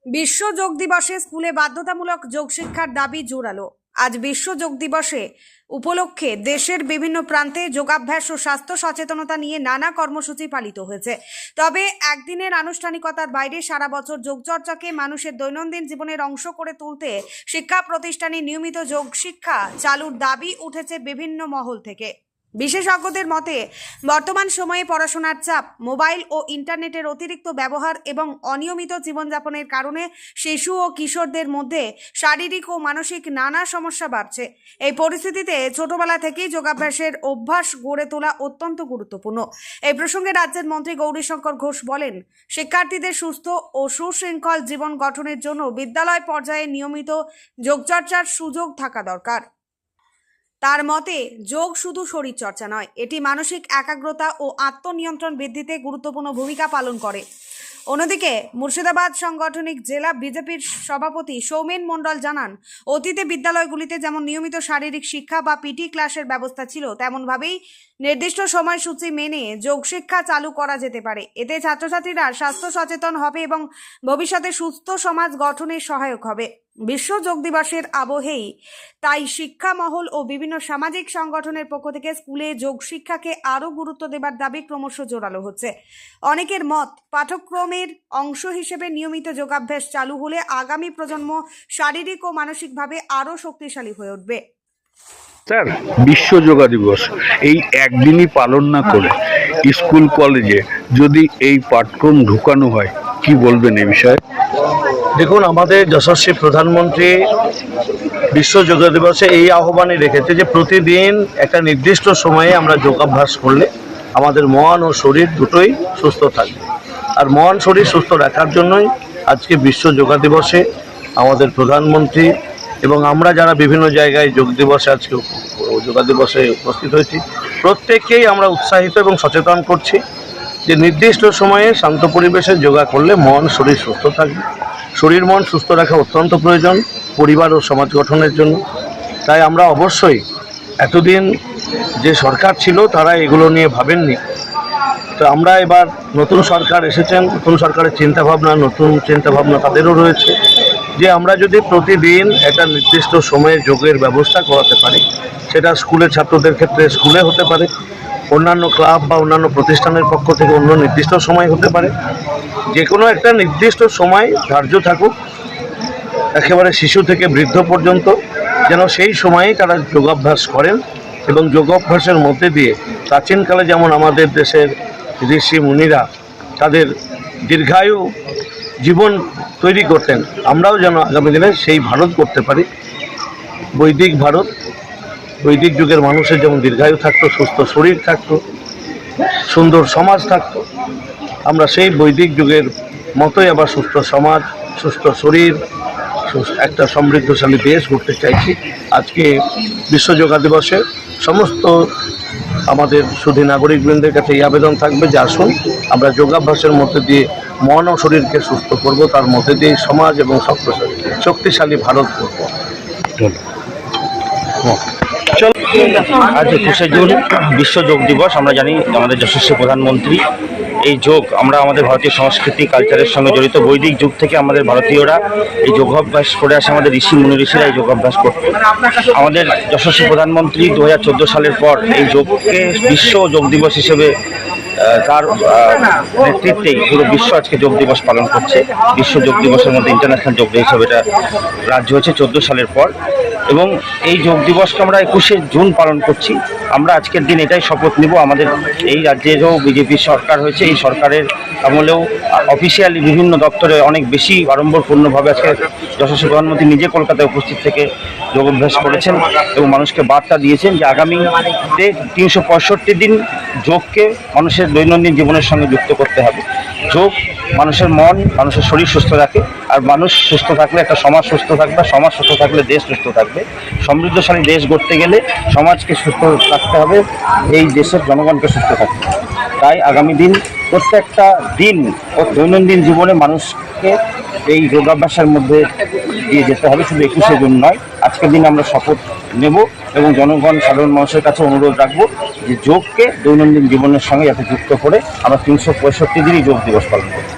বিশ্ব যোগ দিবসে স্কুলে বাধ্যতামূলক যোগ শিক্ষার দাবি জোরালো। আজ বিশ্ব যোগ দিবসে উপলক্ষে দেশের বিভিন্ন প্রান্তে যোগাভ্যাস ও স্বাস্থ্য সচেতনতা নিয়ে নানা কর্মসূচি পালিত হয়েছে। তবে একদিনের আনুষ্ঠানিকতার বাইরে সারা বছর যোগচর্চাকে মানুষের দৈনন্দিন জীবনের অংশ করে তুলতে শিক্ষা প্রতিষ্ঠানে নিয়মিত যোগ শিক্ষা চালুর দাবি উঠেছে বিভিন্ন মহল থেকে। বিশেষজ্ঞদের মতে বর্তমান সময়ে পড়াশোনার চাপ, মোবাইল ও ইন্টারনেটের অতিরিক্ত ব্যবহার এবং অনিয়মিত জীবনযাপনের কারণে শিশু ও কিশোরদের মধ্যে শারীরিক ও মানসিক নানা সমস্যা বাড়ছে। এই পরিস্থিতিতে ছোটবেলা থেকেই যোগাভ্যাসের অভ্যাস গড়ে তোলা অত্যন্ত গুরুত্বপূর্ণ। এই প্রসঙ্গে রাজ্যের মন্ত্রী গৌরীশঙ্কর ঘোষ বলেন, শিক্ষার্থীদের সুস্থ ও সুশৃঙ্খল জীবন গঠনের জন্য বিদ্যালয় পর্যায়ে নিয়মিত যোগচর্চার সুযোগ থাকা দরকার। তার মতে যোগ শুধু শরীরচর্চা নয়, এটি মানসিক একাগ্রতা ও আত্মনিয়ন্ত্রণ বৃদ্ধিতে গুরুত্বপূর্ণ ভূমিকা পালন করে। অন্যদিকে মুর্শিদাবাদ সাংগঠনিক জেলা বিজেপির সভাপতি সৌমেন মণ্ডল জানান, অতীতে বিদ্যালয়গুলিতে যেমন নিয়মিত শারীরিক শিক্ষা বা পিটি ক্লাসের ব্যবস্থা ছিল, তেমনভাবেই নির্দিষ্ট সময়সূচি মেনে যোগ শিক্ষা চালু করা যেতে পারে। এতে ছাত্রছাত্রীরা স্বাস্থ্য সচেতন হবে এবং ভবিষ্যতে সুস্থ সমাজ গঠনে সহায়ক হবে। বিশ্ব যোগ দিবসের আবহেই তাই শিক্ষা মহল ও বিভিন্ন সামাজিক সংগঠনের পক্ষ থেকে স্কুলে যোগ শিক্ষাকে আরও গুরুত্ব দেবার দাবি ক্রমশ জোরালো হচ্ছে। অনেকের মত, পাঠ্যক্রমের অংশ হিসেবে নিয়মিত যোগাভ্যাস চালু হলে আগামী প্রজন্ম শারীরিক ও মানসিকভাবে আরও শক্তিশালী হয়ে উঠবে। স্যার, বিশ্ব যোগা দিবস এই একদিনই পালন না করে স্কুল কলেজে যদি এই পাঠ্যক্রম ঢুকানো হয়, কি বলবেন এই বিষয়ে? দেখুন, আমাদের যশস্বী প্রধানমন্ত্রী বিশ্ব যোগা দিবসে এই আহ্বানে রেখেছে যে প্রতিদিন একটা নির্দিষ্ট সময়ে আমরা যোগাভ্যাস করলে আমাদের মন ও শরীর দুটোই সুস্থ থাকবে। আর মন শরীর সুস্থ রাখার জন্যই আজকে বিশ্ব যোগা দিবসে আমাদের প্রধানমন্ত্রী এবং আমরা যারা বিভিন্ন জায়গায় যোগ দিবসে আজকে যোগা দিবসে উপস্থিত হয়েছি, প্রত্যেককেই আমরা উৎসাহিত এবং সচেতন করছি যে নির্দিষ্ট সময়ে শান্ত পরিবেশে যোগা করলে মন শরীর সুস্থ থাকবে। শরীর মন সুস্থ রাখা অত্যন্ত প্রয়োজন পরিবার ও সমাজ গঠনের জন্য। তাই আমরা অবশ্যই, এতদিন যে সরকার ছিল তারা এগুলো নিয়ে ভাবেননি, তো আমরা এবার নতুন সরকার এসেছেন, নতুন সরকারের নতুন চিন্তাভাবনা তাদেরও রয়েছে যে আমরা যদি প্রতিদিন একটা নির্দিষ্ট সময়ে যোগের ব্যবস্থা করাতে পারি, সেটা স্কুলের ছাত্রদের ক্ষেত্রে স্কুলে হতে পারে, অন্যান্য ক্লাব বা অন্যান্য প্রতিষ্ঠানের পক্ষ থেকে অন্য নির্দিষ্ট সময় হতে পারে, যে কোনো একটা নির্দিষ্ট সময় ধার্য থাকুক, একেবারে শিশু থেকে বৃদ্ধ পর্যন্ত যেন সেই সময়েই তারা যোগাভ্যাস করেন। এবং যোগাভ্যাসের মধ্যে দিয়ে প্রাচীনকালে যেমন আমাদের দেশের ঋষি মুনিরা তাদের দীর্ঘায়ু জীবন তৈরি করতেন, আমরাও যেন আগামী দিনে সেই ভারত করতে পারি। বৈদিক যুগের মানুষের যেমন দীর্ঘায়ু থাকতো, সুস্থ শরীর থাকতো, সুন্দর সমাজ থাকতো, আমরা সেই বৈদিক যুগের মতোই আবার সুস্থ সমাজ, সুস্থ শরীর, একটা সমৃদ্ধশালী দেশ গড়তে চাইছি। আজকে বিশ্ব যোগা দিবসে সমস্ত আমাদের সুধী নাগরিকবৃন্দের কাছে এই আবেদন থাকবে যে আসুন আমরা যোগাভ্যাসের মধ্যে দিয়ে মন ও শরীরকে সুস্থ করব, তার মধ্যে দিয়ে সমাজ এবং শক্তিশালী ভারত করব। আজ 21শে জুন বিশ্ব যোগ দিবস। আমরা জানি আমাদের যশস্বী প্রধানমন্ত্রী এই যোগ, আমরা আমাদের ভারতীয় সংস্কৃতি কালচারের সঙ্গে জড়িত বৈদিক যুগ থেকে আমাদের ভারতীয়রা এই যোগাভ্যাস করে আসে। আমাদের ঋষিরা এই যোগাভ্যাস করত। আমাদের যশস্বী প্রধানমন্ত্রী 2014 সালের পর এই যোগকে বিশ্ব যোগ দিবস হিসেবে তার নেতৃত্বেই পুরো বিশ্ব আজকে যোগ দিবস পালন করছে। বিশ্ব যোগ দিবসের মধ্যে ইন্টারন্যাশনাল যোগ ডে হিসেবে এটা রাজ্য হয়েছে 14 সালের পর, এবং এই যোগ দিবসকে আমরা 21শে জুন পালন করছি। আমরা আজকের দিন এটাই শপথ নিব, আমাদের এই রাজ্যেরও বিজেপির সরকার হয়েছে, এই সরকারের আমলেও অফিসিয়ালি বিভিন্ন দপ্তরে অনেক বেশি আড়ম্বরপূর্ণভাবে আজকে যশস্বী প্রধানমন্ত্রী নিজে কলকাতায় উপস্থিত থেকে যোগাভ্যাস করেছেন এবং মানুষকে বার্তা দিয়েছেন যে আগামীতে 365 দিন যোগকে মানুষের দৈনন্দিন জীবনের সঙ্গে যুক্ত করতে হবে। যোগ মানুষের মন, মানুষের শরীর সুস্থ রাখে, আর মানুষ সুস্থ থাকলে একটা সমাজ সুস্থ থাকবে, সমাজ সুস্থ থাকলে দেশ সুস্থ থাকবে। সমৃদ্ধশালী দেশ গড়তে গেলে সমাজকে সুস্থ রাখতে হবে, এই দেশের জনগণকে সুস্থ থাকতে হবে। তাই আগামী দিন প্রত্যেকটা দিন ও দৈনন্দিন জীবনে মানুষকে এই যোগাভ্যাসের মধ্যে দিয়ে যেতে হবে, শুধু 21শে জুন নয়। আজকের দিন আমরা শপথ নেব এবং জনগণ, সাধারণ মানুষের কাছে অনুরোধ রাখবো যে যোগকে দৈনন্দিন জীবনের সঙ্গে যাতে যুক্ত করে আমরা 365 দিনই যোগ দিবস পালন করি।